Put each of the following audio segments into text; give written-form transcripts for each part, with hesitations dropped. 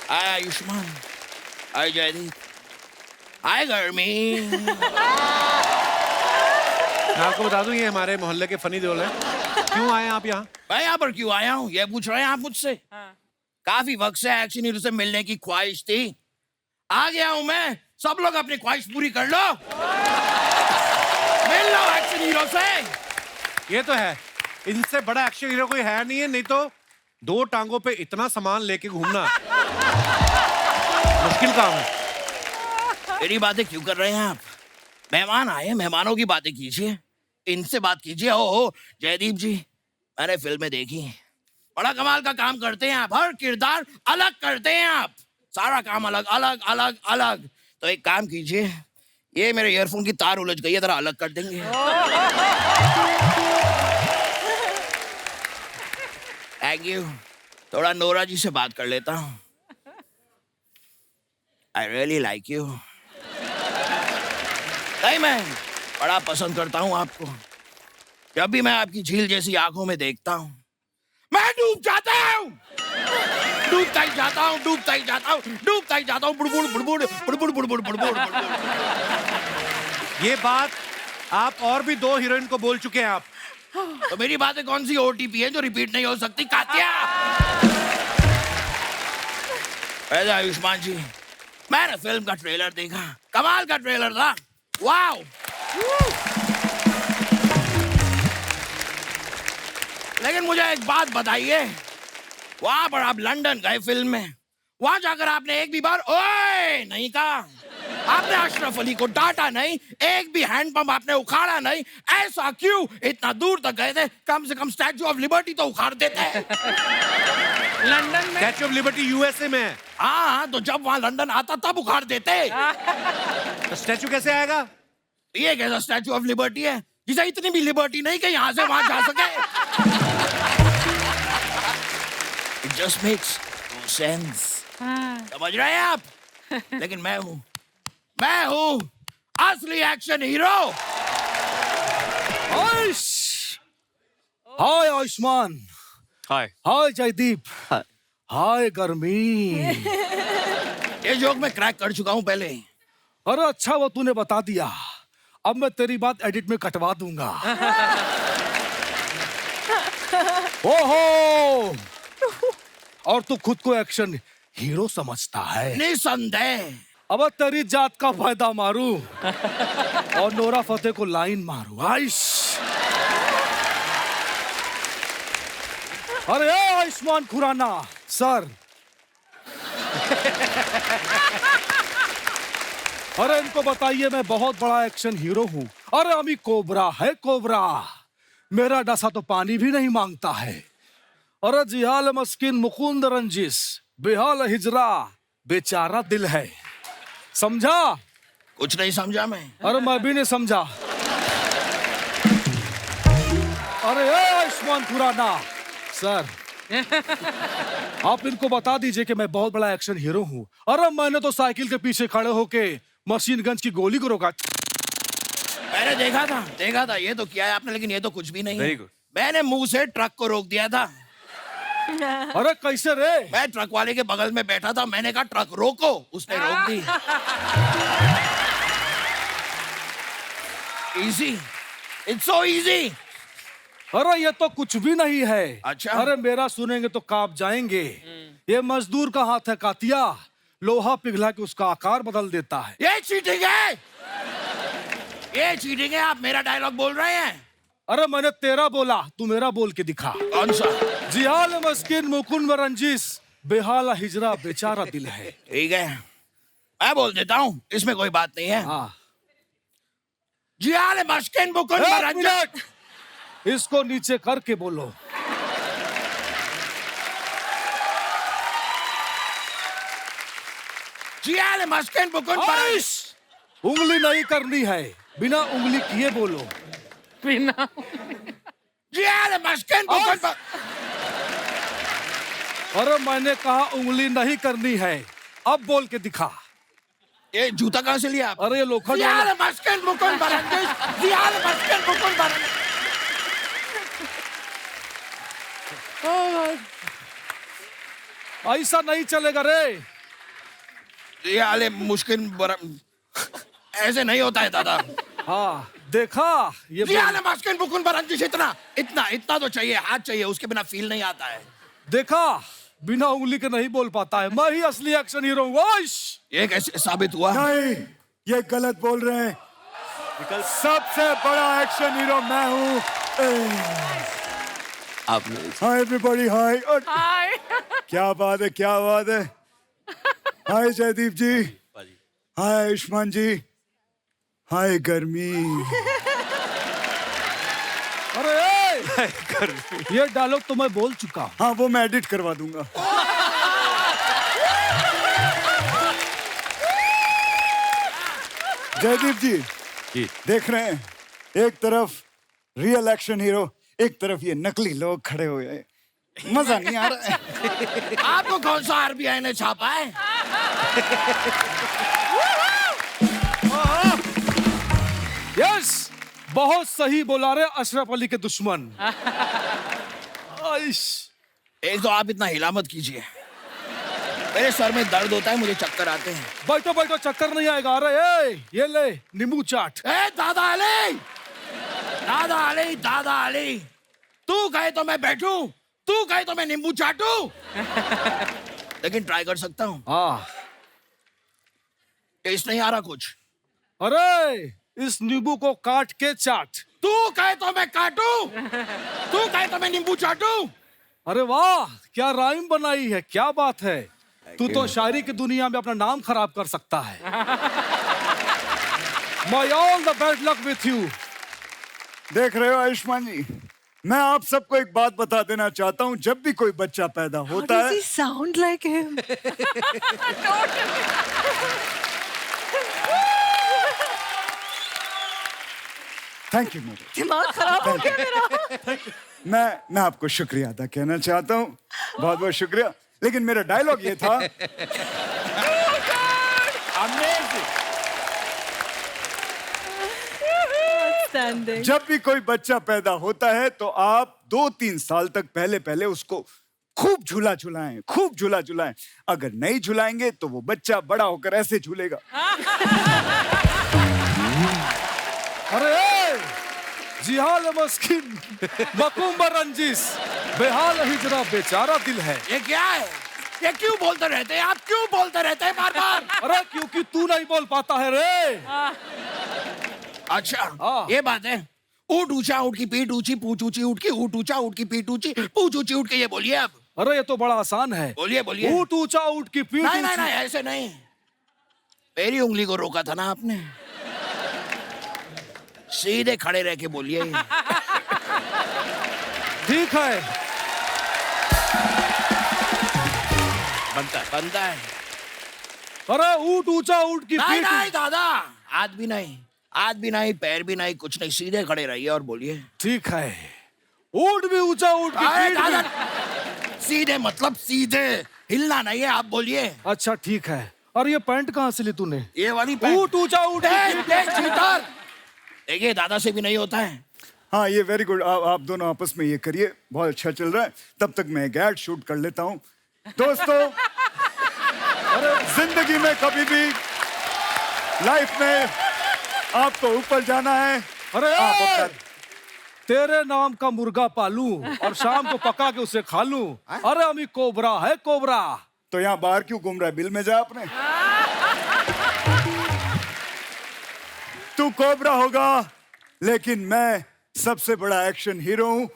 हाय आयुष्मान, हाय जयदीप, हाय गर्मी। मैं आपको बता दूं ये हमारे मोहल्ले के फनी देओल हैं। क्यों आए आप यहाँ? मैं यहाँ पर क्यों आया हूँ ये पूछ रहे हैं आप मुझसे? काफी वक्त से एक्शन हीरो से मिलने की ख्वाहिश थी, आ गया हूँ मैं। सब लोग अपनी ख्वाहिश पूरी कर लो, मिल लो एक्शन हीरो से। ये तो है, इनसे बड़ा एक्शन हीरो कोई है नहीं है, नहीं तो 2 टांगों पे इतना सामान लेके घूमना मुश्किल काम है। मेरी बातें क्यों कर रहे हैं आप? मेहमान आए, मेहमानों की बातें कीजिए, इनसे बात कीजिए। ओ जयदीप जी, मैंने फिल्में देखी, बड़ा कमाल का काम करते हैं आप, हर किरदार अलग करते हैं आप, सारा काम अलग अलग अलग अलग। तो एक काम कीजिए, ये मेरे ईयरफोन की तार उलझ गई है, जरा अलग कर देंगे? Thank you. थोड़ा नोरा जी से बात कर लेता हूँ। I really like you. नहीं, मैं बड़ा पसंद करता हूँ आपको। जब भी मैं आपकी झील जैसी आंखों में देखता हूँ, मैं डूब जाता हूँ, डूबता ही जाता हूँ, डूबता ही जाता हूँ, डूबता ही जाता हूँ। बुड़बुड़ बुड़बुड़ बुड़बुड़ बुड़बुड़ बुड़बुड़। ये बात आप और भी 2 हीरोइन को बोल चुके हैं आप। तो मेरी बातें कौन सी ओटीपी है जो रिपीट नहीं हो सकती? कात्या। ऐसा आयुष्मान जी, मैंने फिल्म का ट्रेलर देखा, कमाल का ट्रेलर था, वाओ। लेकिन मुझे एक बात बताइए, वहां पर आप लंदन गए फिल्म में, वहां जाकर आपने एक भी बार ओए नहीं कहा, आपने अशरफ अली को डांटा नहीं, एक भी हैंडपंप आपने उखाड़ा नहीं। ऐसा क्यों? इतना दूर तक गए थे, कम से कम स्टैचू ऑफ लिबर्टी तो उखाड़ देते हैं। लंदन में स्टैच्यू ऑफ लिबर्टी यूएसए में है। हाँ, तो जब वहां लंदन आता तब उखाड़ देते। तो स्टैच्यू कैसे आएगा? ये कैसा स्टैचू ऑफ लिबर्टी है जिसे इतनी भी लिबर्टी नहीं कि यहाँ से वहां जा सके? It just makes no sense. समझ रहे हैं आप? लेकिन मैं हूँ असली एक्शन हीरो। हाय आयुष्मान, हाय। हाय जयदीप, हाय गर्मी। ये जोक मैं क्रैक कर चुका हूँ पहले। अरे अच्छा वो तूने बता दिया, अब मैं तेरी बात एडिट में कटवा दूंगा। ओहो, और तू खुद को एक्शन हीरो समझता है? निसंदेह। अब तेरी जात का फायदा मारूं और नोरा फतेह को लाइन मारूं। आइश, अरे आयुष्मान खुराना सर। अरे इनको बताइए मैं बहुत बड़ा एक्शन हीरो हूँ। अरे अमी कोबरा है, कोबरा मेरा डसा तो पानी भी नहीं मांगता है। अरे जिहाल मस्किन मुकुंद रंजिस, बेहाल हिजरा बेचारा दिल है। समझा? कुछ नहीं समझा मैं। अरे मैं भी नहीं समझा। अरे आयुष्मान खुराना सर, आप इनको बता दीजिए कि मैं बहुत बड़ा एक्शन हीरो हूँ। अरे मैंने तो साइकिल के पीछे खड़े होके मशीन गन्स की गोली को रोका। मैंने देखा था ये तो किया है आपने, लेकिन ये तो कुछ भी नहीं Very है। good. मैंने मुंह से ट्रक को रोक दिया था। अरे कैसे रे? मैं ट्रक वाले के बगल में बैठा था, मैंने कहा ट्रक रोको, उसने रोक दी। Easy, it's so easy. अरे ये तो कुछ भी नहीं है। अच्छा? अरे मेरा सुनेंगे तो कांप जाएंगे। ये मजदूर का हाथ है कातिया, लोहा पिघला के उसका आकार बदल देता है। ये चीटिंग है, ये चीटिंग है। आप मेरा डायलॉग बोल रहे हैं। अरे मैंने तेरा बोला, तू मेरा बोल के दिखा। कौन सा? जिहाल मस्किन मुकुंद रंजिस, बेहाला हिजरा बेचारा दिल है। ठीक है, मैं बोल देता हूँ, इसमें कोई बात नहीं है। हाँ, जियाल मस्किन मुकुंद एक रंजिस। मिनट, इसको नीचे करके बोलो। जियाल मस्किन मुकुंद रंजिस। उंगली नहीं करनी है, बिना उंगली किए बोलो। बिना जियाल मस्किन मुकुंद। अरे मैंने कहा उंगली नहीं करनी है, अब बोल के दिखा। ये जूता कहाँ से लिया आप? अरे ये लोखंड जियाल वाला। मस्किन मुकुंद रंजिस, जियाल मस्किन मुकुंद रंजिस। ऐसा नहीं चलेगा रे। ये आले मुश्किल ऐसे नहीं होता है दादा। हाँ देखा ये ये आले मुश्किल मुकुन बरंजिश इतना इतना इतना तो चाहिए, हाथ चाहिए, उसके बिना फील नहीं आता है। देखा बिना उंगली के नहीं बोल पाता है, मैं ही असली एक्शन हीरो हूँ। ओश! ये कैसे साबित हुआ? नहीं, ये गलत बोल रहे हैं। सबसे बड़ा एक्शन हीरो मैं हूँ। हाय एवरीबॉडी, हाय। हाय। क्या बात है, क्या बात है। हाय जयदीप जी, हाय आयुष्मान जी, हाय गर्मी। अरे ये डायलॉग तो मैं बोल चुका हूँ। हाँ वो मैं एडिट करवा दूंगा। जयदीप जी देख रहे हैं, एक तरफ रियल एक्शन हीरो, एक तरफ ये नकली लोग खड़े हुए हैं। मजा नहीं आ रहा है। आपको कौन सा आरबीआई ने छापा है? यस, बहुत सही बोला रे अशरफ अली के दुश्मन। आइश। एक तो आप इतना हिला मत कीजिए, मेरे सर में दर्द होता है, मुझे चक्कर आते हैं। बैठो बैठो, चक्कर नहीं आएगा। अरे ये ले नींबू चाट। ए दादा अली, दादा अली, दादा अली, तू कहे तो मैं बैठूं, तू कहे तो मैं नींबू चाटूं। लेकिन ट्राई कर सकता हूँ। हाँ। टेस्ट नहीं आ रहा कुछ। अरे इस नींबू को काट के चाट। तू कहे तो मैं काटूं, तू कहे तो मैं नींबू चाटूं। अरे वाह, क्या राइम बनाई है, क्या बात है। तू तो शायरी की दुनिया में अपना नाम खराब कर सकता है। My all the bad luck with you। देख रहे हो आयुष्मान जी, मैं आप सबको एक बात बता देना चाहता हूँ। जब भी कोई बच्चा पैदा होता How does है, he sound like him? Thank you मेरे, दिमाग खराब हो गया मेरा। मैं आपको शुक्रिया अदा कहना चाहता हूँ, बहुत बहुत शुक्रिया। लेकिन मेरा डायलॉग ये था। Outstanding. जब भी कोई बच्चा पैदा होता है तो आप 2-3 साल तक पहले उसको खूब झूला झुलाएं, खूब झूला झुलाएं। अगर नहीं झुलाएंगे तो वो बच्चा बड़ा होकर ऐसे झूलेगा। अरे जिहाल मस्किन मकुम्ब रंजिस, बेहाल हिजरा बेचारा दिल है। ये क्या है? ये क्यों बोलते रहते हैं आप, क्यों बोलते रहते हैं बार बार? अरे क्योंकि तू नहीं बोल पाता है रे। अच्छा हाँ। ये बात है। ऊट ऊंचा ऊट की पीठ ऊंची, पूछ ऊंची ऊट की, ऊट ऊंचा ऊट की पीठ ऊंची, पूछ ऊंची ऊट के, ये बोलिए अब। अरे ये तो बड़ा आसान है। बोलिए बोलिए। ऊट ऊंचा ऊट की पीठ नहीं नहीं ऊंची। नहीं, ऐसे नहीं। मेरी उंगली को रोका था ना आपने। सीधे खड़े रह के बोलिए। ठीक है, बनता है। अरे ऊट ऊंचा ऊट की नहीं पीठ। नहीं दादा, हाथ भी नहीं, हाथ भी नहीं, पैर भी नहीं, कुछ नहीं, सीधे खड़े रहिए और बोलिए। ठीक है, ऊट भी ऊंचा ऊट की अरे पीठ दादा, भी। सीधे मतलब सीधे, हिलना नहीं है, आप बोलिए। अच्छा ठीक है। और ये पैंट कहाँ से ली तूने? ये वाली पैंट। ऊट ऊंचा ऊट की देख, पीठ। देख, चीटर। देखिए दादा से भी नहीं होता है। हाँ ये वेरी गुड, आप दोनों आपस में ये करिए, बहुत अच्छा चल रहा है। तब तक मैं एक एड शूट कर लेता हूँ। दोस्तों, जिंदगी में कभी भी लाइफ में आपको ऊपर जाना है। अरे आप अपना तेरे नाम का मुर्गा पालूं और शाम को पका के उसे खा लूं। अरे अमी कोबरा है, कोबरा। तो यहाँ बाहर क्यों घूम रहा है? बिल में जा अपने। तू कोबरा होगा, लेकिन मैं सबसे बड़ा एक्शन हीरो हूँ।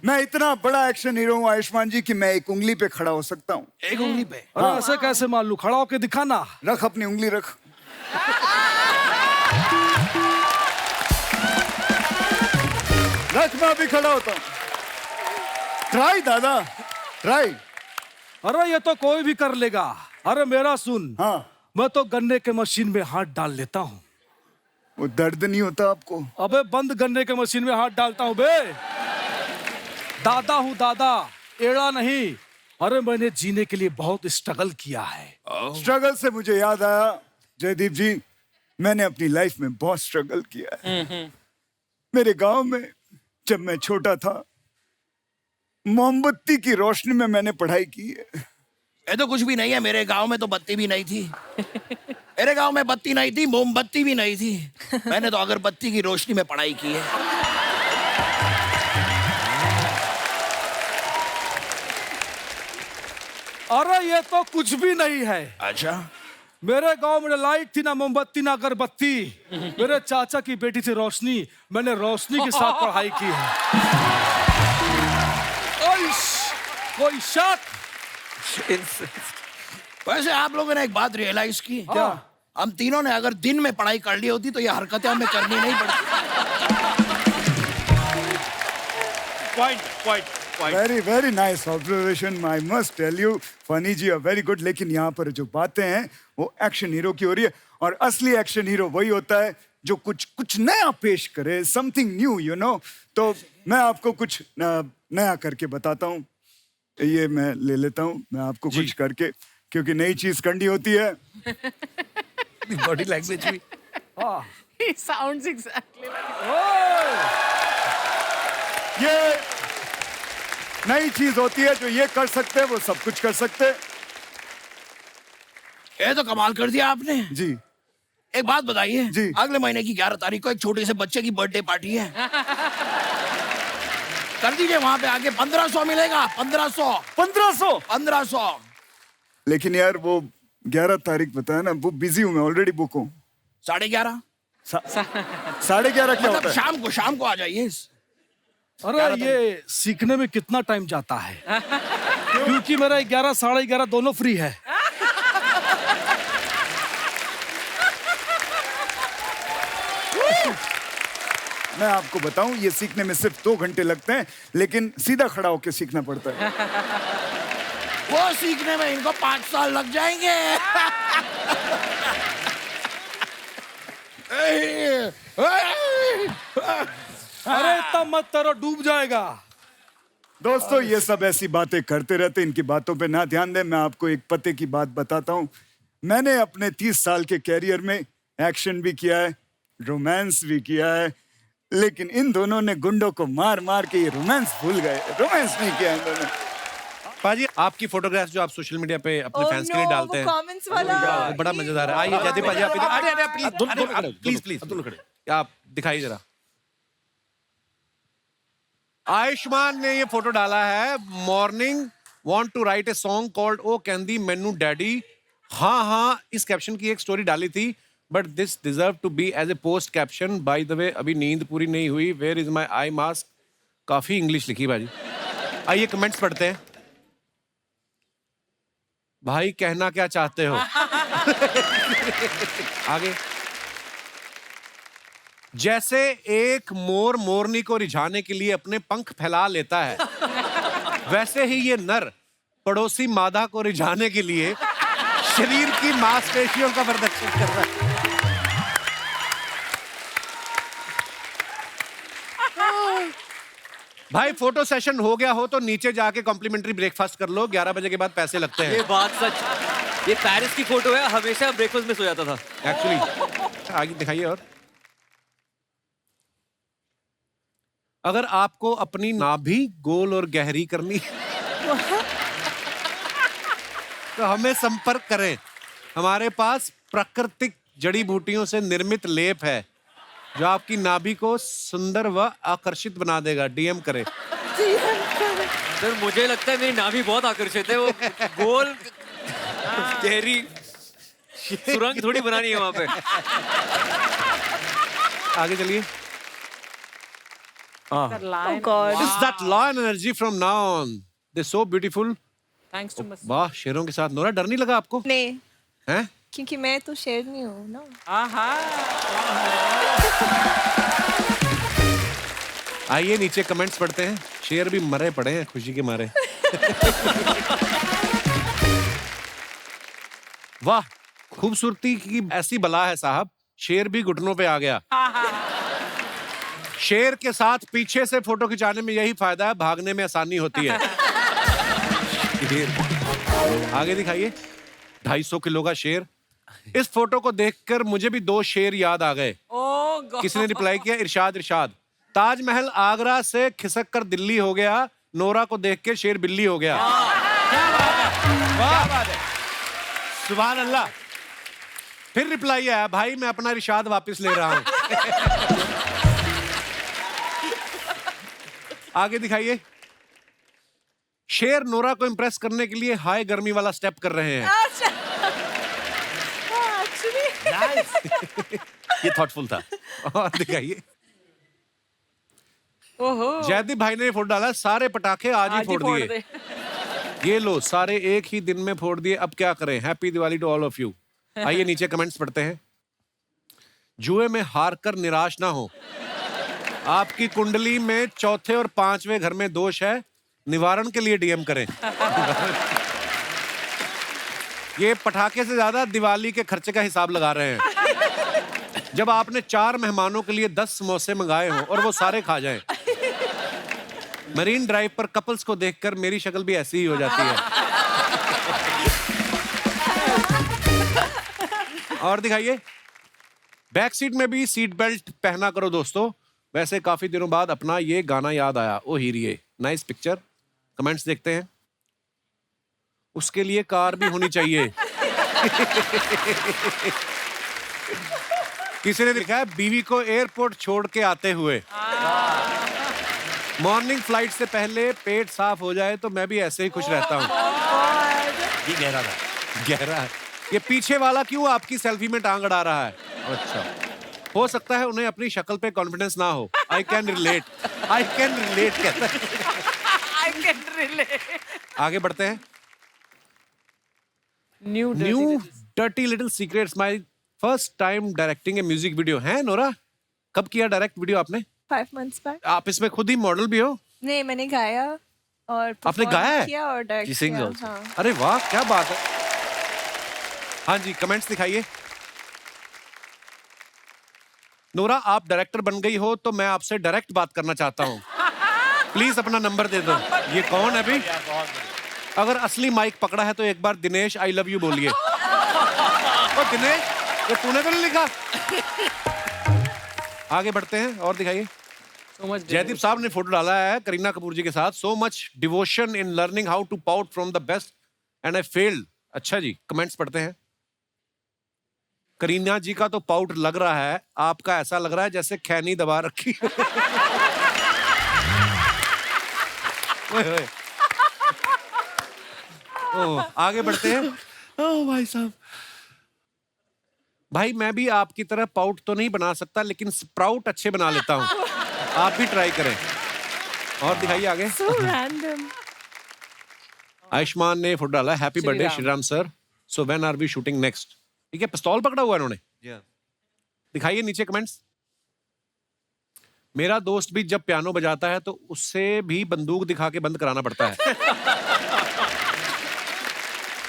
मैं इतना बड़ा एक्शन हीरो हूँ आयुष्मान जी कि मैं एक उंगली पे खड़ा हो सकता हूँ। एक उंगली पे। अरे ऐसे कैसे मान लूं? खड़ा होके दिखाना। रख अपनी उंगली रख। रख, मैं अभी खड़ा होता हूँ। ट्राई दादा, ट्राई। अरे ये तो कोई भी कर लेगा। अरे मेरा सुन, हाँ, मैं तो गन्ने के मशीन में हाथ डाल लेता हूँ। वो दर्द नहीं होता आपको? अबे बंद गन्ने के मशीन में हाथ डालता हूँ बे। दादा हूँ दादा, एड़ा नहीं। अरे मैंने जीने के लिए बहुत स्ट्रगल किया है। स्ट्रगल से मुझे याद आया जयदीप जी, मैंने अपनी लाइफ में बहुत स्ट्रगल किया है। मेरे गांव में जब मैं छोटा था, मोमबत्ती की रोशनी में मैंने पढ़ाई की है। ये तो कुछ भी नहीं है, मेरे गांव में तो बत्ती भी नहीं थी। मेरे गांव में बत्ती नहीं थी, मोमबत्ती भी नहीं थी। मैंने तो अगरबत्ती की रोशनी में पढ़ाई की है। अरे ये तो कुछ भी नहीं है। अच्छा, मेरे गांव में न लाइट थी, ना मोमबत्ती, ना अगरबत्ती। मेरे चाचा की बेटी थी रोशनी, मैंने रोशनी के साथ पढ़ाई की है। कोई शक? वैसे आप लोगों ने एक बात रियलाइज की क्या? हम तीनों ने अगर दिन में पढ़ाई कर ली होती तो ये हरकतें हमें करनी नहीं पड़ती। Point very nice observation, I must tell you. Phani ji are very good. लेकिन यहाँ पर जो बातें हैं वो एक्शन हीरो की हो रही है, और असली एक्शन हीरो वही होता है जो कुछ नया पेश करे, समथिंग न्यू, यू नो। तो मैं आपको कुछ नया करके बताता हूँ। ये मैं ले लेता हूँ, मैं आपको कुछ करके, क्योंकि नई चीज करनी होती है। बॉडी लैंग्वेज भी। He sounds exactly like ये नई चीज होती है, जो ये कर सकते हैं वो सब कुछ कर सकते हैं। ये तो कमाल कर दिया आपने। जी एक बात बताइए जी। अगले महीने की 11 तारीख को एक छोटे से बच्चे की बर्थडे पार्टी है। कर दीजिए, वहां पे आगे 1500 मिलेगा। 1500 1500। लेकिन यार वो 11 तारीख बताया ना, वो बिजी हूँ मैं, ऑलरेडी बुक हूँ। 11:30 11:30 क्या मतलब होता है? शाम को आ जाइए। अरे ये सीखने में कितना टाइम जाता है? क्योंकि मेरा 11, 11:30 दोनों फ्री है। मैं आपको बताऊं, ये सीखने में सिर्फ 2 घंटे लगते हैं, लेकिन सीधा खड़ा होकर सीखना पड़ता है। वो सीखने में इनको 5 साल लग जाएंगे। अरे इतना मत करो, डूब जाएगा। दोस्तों ये सब ऐसी बातें करते रहते, इनकी बातों पे ना ध्यान दें। मैं आपको एक पते की बात बताता हूँ। मैंने अपने 30 साल के कैरियर में एक्शन भी किया है, रोमांस भी किया है, लेकिन इन दोनों ने गुंडों को मार मार के ये रोमांस भूल गए। रोमांस नहीं किया इन दोनों। पाजी, आपकी फोटोग्राफ जो आप सोशल मीडिया पे अपने फैंस के लिए डालते हैं, कमेंट्स वाला वो बड़ा मजेदार है। आइए जयदीप पाजी, आप इधर। अरे प्लीज आप दिखाइए जरा। आयुष्मान ने ये फोटो डाला है। Morning want to write a song called ओ कैंदी मैनू डैडी। हाँ, इस कैप्शन की एक स्टोरी डाली थी, but this deserve to be as a post caption. By the way अभी नींद पूरी नहीं हुई। Where is my eye mask. काफी इंग्लिश लिखी भाजी। आइए कमेंट्स पढ़ते हैं। भाई कहना क्या चाहते हो? आगे। जैसे एक मोर मोरनी को रिझाने के लिए अपने पंख फैला लेता है, वैसे ही ये नर पड़ोसी मादा को रिझाने के लिए शरीर की मांसपेशियों का प्रदर्शन कर रहा है। भाई फोटो सेशन हो गया हो तो नीचे जाके कॉम्प्लीमेंट्री ब्रेकफास्ट कर लो। 11 बजे के बाद पैसे लगते हैं। ये बात सच। ये पेरिस की फोटो है, हमेशा ब्रेकफास्ट में सो जाता था एक्चुअली। आगे दिखाइए। और अगर आपको अपनी नाभि गोल और गहरी करनी तो हमें संपर्क करें। हमारे पास प्राकृतिक जड़ी बूटियों से निर्मित लेप है जो आपकी नाभि को सुंदर व आकर्षित बना देगा। डीएम करें। सर मुझे लगता है मेरी नाभि बहुत आकर्षित है। वो गोल गहरी सुरंग थोड़ी बनानी है वहां पे। आगे चलिए। Oh God. Is that law and energy from now on? They're so beautiful. Thanks to Miss. वाह, शेरों के साथ। नोरा, डर नहीं लगा आपको? नहीं, हैं? क्योंकि मैं तो शेरनी हूँ ना। Aha. आइए नीचे कमेंट्स पढ़ते हैं। शेर भी मरे पड़े हैं खुशी के मारे। वाह, खूबसूरती की ऐसी बला है साहब, शेर भी घुटनों पे आ गया। शेर के साथ पीछे से फोटो खिंचाने में यही फायदा है, भागने में आसानी होती है। आगे दिखाइए। 250 किलो का शेर। इस फोटो को देखकर मुझे भी 2 शेर याद आ गए। Oh God. किसने रिप्लाई किया? इरशाद। ताजमहल आगरा से खिसक कर दिल्ली हो गया, नोरा को देख के शेर बिल्ली हो गया। क्या बात है, सुभान अल्लाह। फिर रिप्लाई आया, भाई मैं अपना इरशाद वापस ले रहा हूं। आगे दिखाइए। शेर नोरा को इंप्रेस करने के लिए हाई गर्मी वाला स्टेप कर रहे हैं। एक्चुअली ये थॉटफुल था। और दिखाइए। ओहो जयदीप भाई ने फोटो डाला, सारे पटाखे आज ही फोड़ दिए। दे। ये लो, सारे एक ही दिन में फोड़ दिए, अब क्या करें। Happy Diwali to all of you. आइए नीचे कमेंट्स पढ़ते हैं। जुए में हार कर निराश ना हो, आपकी कुंडली में चौथे और पांचवें घर में दोष है, निवारण के लिए डीएम करें। ये पटाखे से ज्यादा दिवाली के खर्चे का हिसाब लगा रहे हैं। जब आपने 4 मेहमानों के लिए 10 समोसे मंगाए हों और वो सारे खा जाएं। मरीन ड्राइव पर कपल्स को देखकर मेरी शक्ल भी ऐसी ही हो जाती है। और दिखाइए। बैक सीट में भी सीट बेल्ट पहना करो दोस्तों। वैसे काफी दिनों बाद अपना ये गाना याद आया, ओ हीरिये। Nice picture. कमेंट्स देखते हैं। उसके लिए कार भी होनी चाहिए। किसी ने लिखा है, बीवी को एयरपोर्ट छोड़ के आते हुए। मॉर्निंग फ्लाइट से पहले पेट साफ हो जाए तो मैं भी ऐसे ही खुश रहता हूँ। ये गहरा था। गहरा है। ये पीछे वाला क्यों आपकी सेल्फी में टांग अड़ा रहा है? अच्छा, हो सकता है उन्हें अपनी शक्ल पे कॉन्फिडेंस ना हो। I can relate, I can relate कहता है। I can relate. आगे बढ़ते हैं। New new dirty little secrets, my first time directing A music video. है नोरा, कब किया डायरेक्ट वीडियो आपने? 5 months back. आप इसमें खुद ही मॉडल भी हो? नहीं, मैंने गाया और आपने perform गाया है? किया और डायरेक्ट She sings किया। also. हाँ। अरे वाह, क्या बात है। हाँ जी, कमेंट्स दिखाइए। नोरा, आप डायरेक्टर बन गई हो तो मैं आपसे डायरेक्ट बात करना चाहता हूँ। प्लीज अपना नंबर दे दो। ये कौन है भाई? अगर असली माइक पकड़ा है तो एक बार दिनेश आई लव यू बोलिए। ओ दिनेश, ये तूने तो नहीं लिखा? आगे बढ़ते हैं और दिखाइए। So much जयदीप साहब ने फोटो डाला है करीना कपूर जी के साथ। So much devotion in learning how to pout from the best and I failed. अच्छा जी, कमेंट्स पढ़ते हैं। करीना जी का तो पाउट लग रहा है, आपका ऐसा लग रहा है जैसे खैनी दबा रखी। ओए ओए। ओह, आगे बढ़ते हैं। ओह भाई साहब, भाई मैं भी आपकी तरह पाउट तो नहीं बना सकता, लेकिन स्प्राउट अच्छे बना लेता हूँ। आप भी ट्राई करें। और दिखाइए आगे। So random. आयुष्मान ने फोटो डाला, happy birthday Ram. Shri Ram sir, so when are we shooting next. ठीक है, पिस्तौल पकड़ा हुआ है इन्होंने। दिखाइए नीचे कमेंट्स। मेरा दोस्त भी जब पियानो बजाता है तो उससे भी बंदूक दिखा के बंद कराना पड़ता है।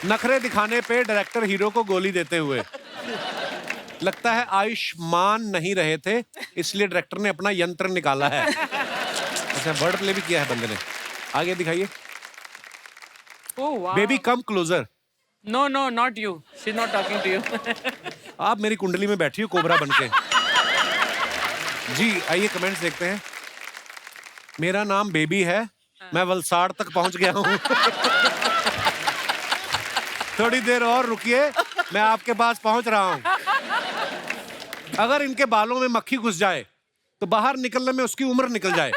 नखरे दिखाने पे डायरेक्टर हीरो को गोली देते हुए। लगता है आयुष्मान नहीं रहे थे, इसलिए डायरेक्टर ने अपना यंत्र निकाला है। अच्छा, वर्ड प्ले भी किया है बंदे ने। आगे दिखाइए। Oh wow. Baby come closer. No, no, not you. She's not talking to you. आप मेरी कुंडली में बैठी हो कोबरा बनके। जी आइए कमेंट्स देखते हैं। मेरा नाम बेबी है, मैं वलसाड़ तक पहुंच गया हूं। थोड़ी देर और रुकिए, मैं आपके पास पहुंच रहा हूं। अगर इनके बालों में मक्खी घुस जाए तो बाहर निकलने में उसकी उम्र निकल जाए।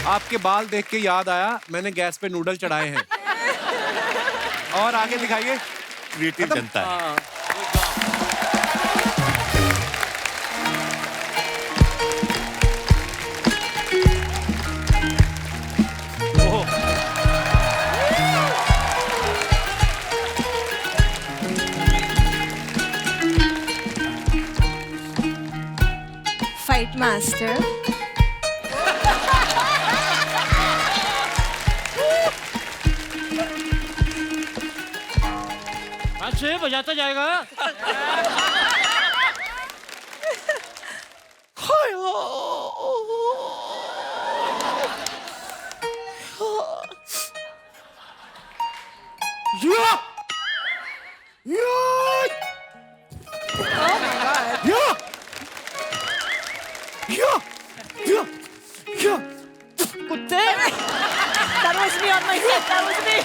आपके बाल देख के याद आया, मैंने गैस पे नूडल चढ़ाए हैं। और आगे दिखाइए। क्रिएटिव जनता है। Fight master. अच्छे बजाता जाएगा। कुत्ते. That was me Yes, that was me.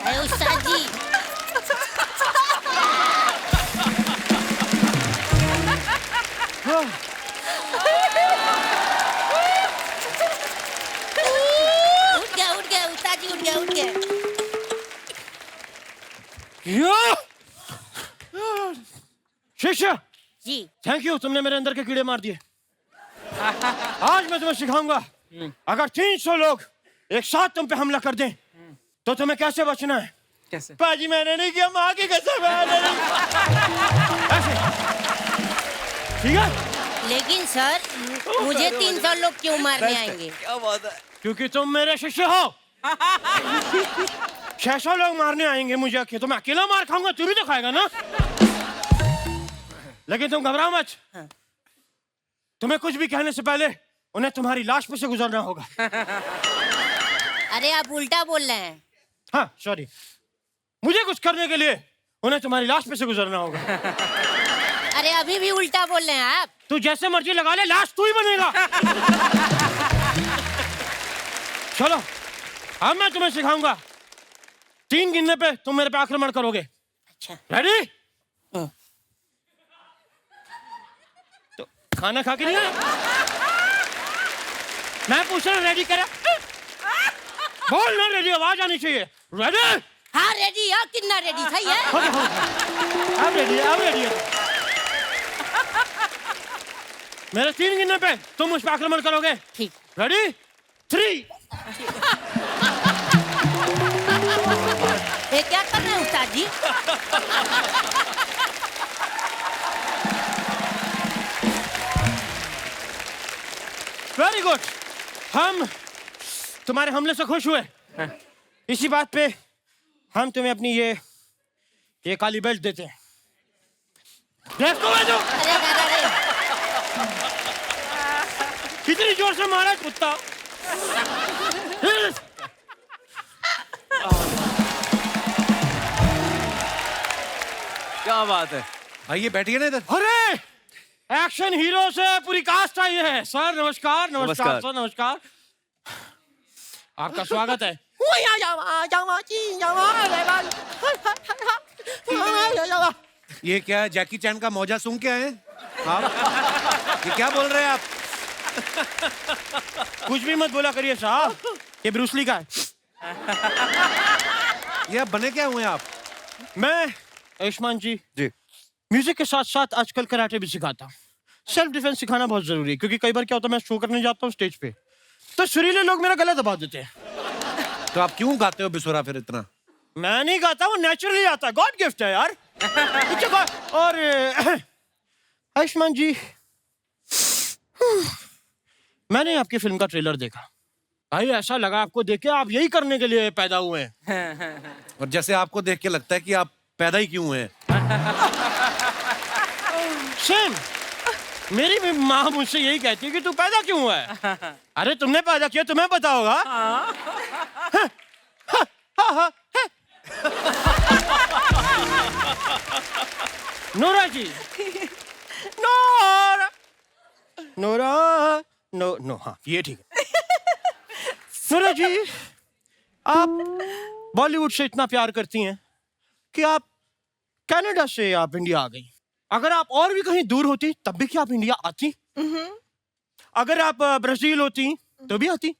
अरे उस्ताद जी उठ गया उस्ताद जी उठ गया शिष्य जी थैंक यू, तुमने मेरे अंदर के कीड़े मार दिए। आज मैं तुम्हें सिखाऊंगा, अगर 300 लोग एक साथ तुम पे हमला कर दें तो तुम्हें कैसे बचना है। कैसे? पाजी मैंने नहीं किया, माँ की कसम मैंने नहीं ऐसे ठीक है, लेकिन सर मुझे 300 लोग क्यों मारने आएंगे? क्या बात है। क्योंकि तुम मेरे शिष्य हो। 600 लोग मारने आएंगे मुझे अकेले, तो मैं अकेला मार खाऊंगा, तू भी तो खाएगा ना। लेकिन तुम घबराओ मत, तुम्हें कुछ भी कहने से पहले उन्हें तुम्हारी लाश पे से गुजरना होगा। अरे आप उल्टा बोल रहे हैं। हाँ सॉरी, मुझे कुछ करने के लिए उन्हें तुम्हारी लाश पे से गुजरना होगा। अरे अभी भी उल्टा बोल रहे हैं आप। तू जैसे मर्जी लगा ले, लाश तू ही बनेगा। चलो अब मैं तुम्हें सिखाऊंगा, 3 गिनने पे तुम मेरे पे आक्रमण करोगे। अच्छा रेडी? तो खाना खा के नहीं आया? मैं पूछ रहा हूँ रेडी करा? बोल ना रेडी, आवाज आनी चाहिए। रेडी? हाँ रेडी है, कितना रेडी सही है। अब रेडी है, अब रेडी है। मेरे 3 गिनने पे तुम मुझ पे आक्रमण करोगे। ठीक। रेडी? 3। ये क्या कर रहे हैं उस्ताद जी? वेरी गुड, हम तुम्हारे हमले से खुश हुए। इसी बात पे हम तुम्हें अपनी ये काली बेल्ट देते हैं। देखो जो अरे दादा रे, कितनी जोर से मारा कुत्ता। क्या बात है। आइए बैठिए ना इधर। अरे एक्शन हीरो से पूरी कास्ट आई है। सर नमस्कार। नमस्कार नमस्कार। सर नमस्कार, आपका स्वागत है। ये क्या है, जैकी चैन का मौजा सूंघ के आए हैं आप? ये क्या बोल रहे हैं आप? कुछ भी मत बोला करिए साहब, ये ब्रूसली का है। ये आप बने क्या हुए आप? मैं आयुष्मान जी म्यूजिक के साथ साथ आजकल कराटे भी सिखाता हूँ। सेल्फ डिफेंस सिखाना बहुत जरूरी है, क्योंकि कई बार क्या होता है, मैं शो करने जाता हूँ स्टेज पे, तो सुरीले लोग मेरा गला दबा देते हैं। तो आप क्यों गाते हो बिसुरा फिर इतना? मैं नहीं गाता, वो नेचुरली आता है, गॉड गिफ्ट है यार। और आयुष्मान जी, मैंने आपकी फिल्म का ट्रेलर देखा भाई, ऐसा लगा आपको देख के आप यही करने के लिए पैदा हुए हैं। और जैसे आपको देख के लगता है कि आप पैदा ही क्यों हुए हैं। सेम, मेरी भी माँ मुझसे यही कहती है कि तू पैदा क्यों हुआ है। अरे तुमने पैदा किया, तुम्हें पता होगा। नोरा जी, नोरा नोरा नो नो हाँ ये ठीक है। नोरा जी, आप बॉलीवुड से इतना प्यार करती हैं कि आप कनाडा से आप इंडिया आ गई। अगर आप और भी कहीं दूर होती तब भी क्या आप इंडिया आती? अगर आप ब्राजील होती तो भी आती,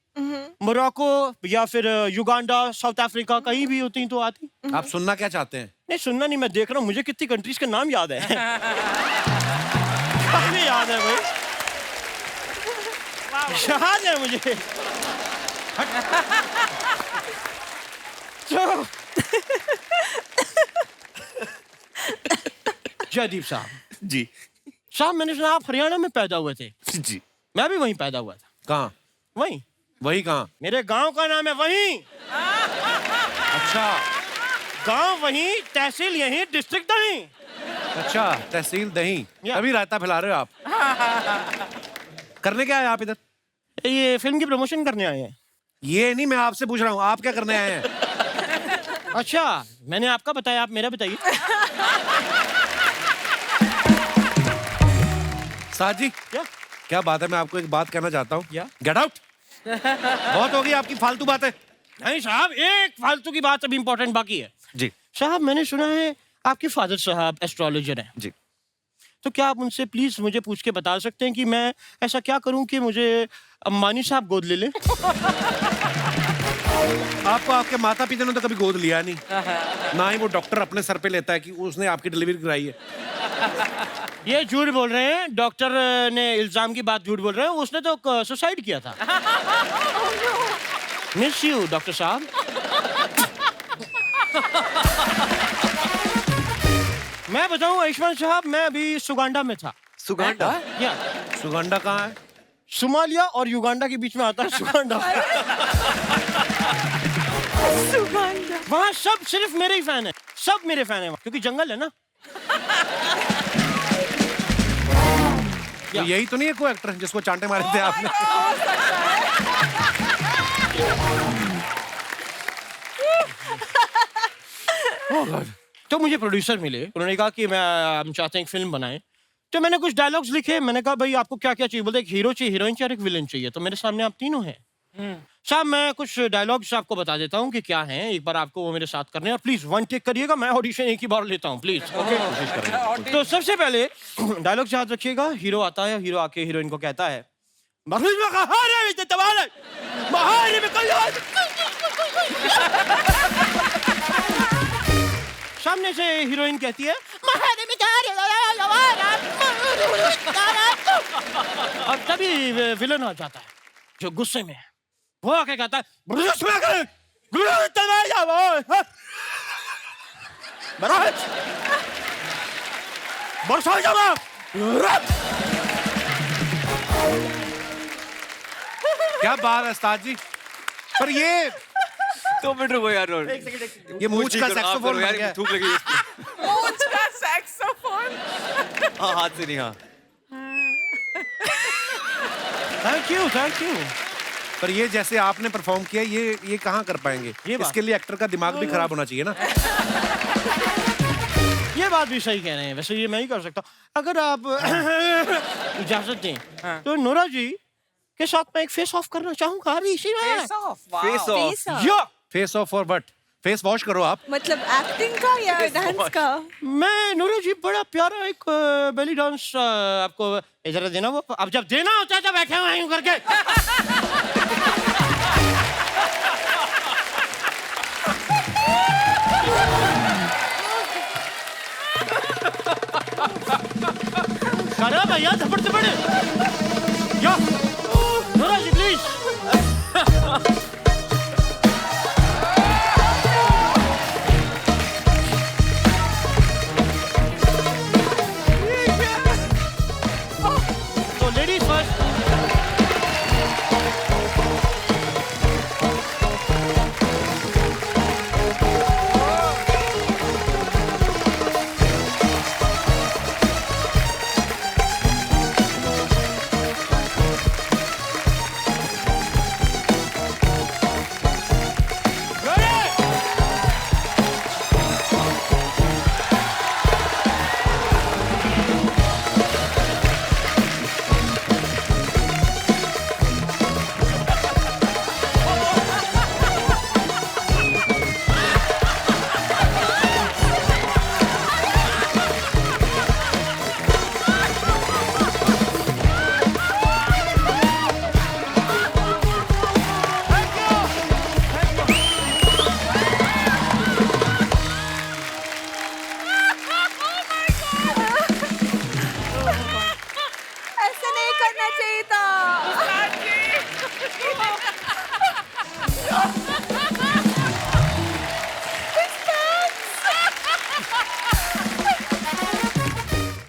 मोरक्को या फिर युगांडा, साउथ अफ्रीका कहीं भी होती तो आती। आप सुनना क्या चाहते हैं? नहीं सुनना नहीं, मैं देख रहा हूँ मुझे कितनी कंट्रीज के नाम याद है। काफी याद है भाई, याद है मुझे। तो जयदीप साहब जी साहब, मैंने सुना आप हरियाणा में पैदा हुए थे। जी। मैं भी वहीं पैदा हुआ था। कहाँ? वहीं, वही कहाँ? मेरे गांव का नाम है वहीं। अच्छा गांव वहीं, तहसील यहीं, डिस्ट्रिक्ट वहीं। अच्छा, तहसील दही, या। तभी रायता फैला रहे हो आप। करने क्या आए आप इधर? ये फिल्म की प्रमोशन करने आए हैं। ये नहीं, मैं आपसे पूछ रहा हूँ आप क्या करने आए हैं? अच्छा, मैंने आपका बताया, आप मेरा बताइए। साज जी, क्या? क्या बात है, मैं आपको एक बात कहना चाहता हूँ। क्या? Get out. बहुत हो गई आपकी फालतू बातें। नहीं साहब, एक फालतू की बात अभी इंपॉर्टेंट बाकी है। जी साहब, मैंने सुना है आपके फादर साहब एस्ट्रोलॉजर हैं। जी। तो क्या आप उनसे प्लीज मुझे पूछ के बता सकते हैं कि मैं ऐसा क्या करूं कि मुझे अंबानी साहब गोद ले लें? आपको आपके माता पिता ने तो कभी गोद लिया नहीं, ना ही वो डॉक्टर अपने सर पे लेता है कि उसने आपकी डिलीवरी कराई है। ये झूठ बोल रहे हैं, डॉक्टर ने इल्जाम की बात झूठ बोल रहे हैं, उसने तो सुसाइड किया था। मिस यू डॉक्टर साहब। मैं बताऊं आयुष्मान साहब, मैं अभी सुगांडा में था। सुगांडा? या सुगंधा कहाँ है? सोमालिया और युगांडा के बीच में आता है सुगांडा। सुगंधा। वहाँ सब सिर्फ मेरे ही फैन है, सब मेरे फैन है वहाँ, क्योंकि जंगल है ना। तो यही तो नहीं है कोई एक्टर जिसको चांटे मारे थे आपने? तो मुझे प्रोड्यूसर मिले, उन्होंने कहा कि हम चाहते हैं एक फिल्म बनाएं। तो मैंने कुछ डायलॉग्स लिखे, मैंने कहा भाई आपको क्या क्या चाहिए? बोलते एक हीरो चाहिए, हीरोइन चाहिए और एक विलन चाहिए। तो मेरे सामने आप तीनों हैं। साहब, मैं कुछ डायलॉग्स आपको बता देता हूँ कि क्या हैं, एक बार आपको वो मेरे साथ करने हैं और प्लीज वन टेक करिएगा, मैं ऑडिशन एक ही बार लेता हूँ प्लीज। ओके, तो सबसे पहले डायलॉग याद रखिएगा। हीरो आता है, हीरो आके हीरोइन को कहता है, सामने से हीरोइन कहती है, और तभी विलन आ जाता है जो गुस्से में है। वो आके कहता है, क्या बात है उस्ताद जी। पर ये 2 मिनट रुको यार। ये मूंछ का सैक्सोफोन बन गया है। थूक लगी इस पे। मूंछ का सैक्सोफोन। हाँ, हाथ से नहीं। हाँ, थैंक यू थैंक यू। पर ये जैसे आपने परफॉर्म किया, ये कहाँ कर पाएंगे? ये बात। इसके लिए एक्टर का दिमाग भी खराब होना चाहिए ना। ये बात भी सही कह रहे हैं, वैसे ये मैं ही कर सकता हूँ अगर आप इजाजत दें। तो नोरा जी के साथ मैं एक फेस ऑफ करना चाहूंगा अभी इसी में। Face of. Face off। या फेस ऑफ और बट फेस वॉश करो आप। मतलब एक्टिंग का या डांस का? मैं नोरा जी बड़ा प्यारा एक बेली डांस आपको इधर देना, वो अब जब देना होता है तो बैठे हुए यूं करके। करो भैया, थप्पड़ थप्पड़। या नोरा जी प्लीज। तो लेडीज फर्स्ट। ऐसा नहीं करना चाहिए था।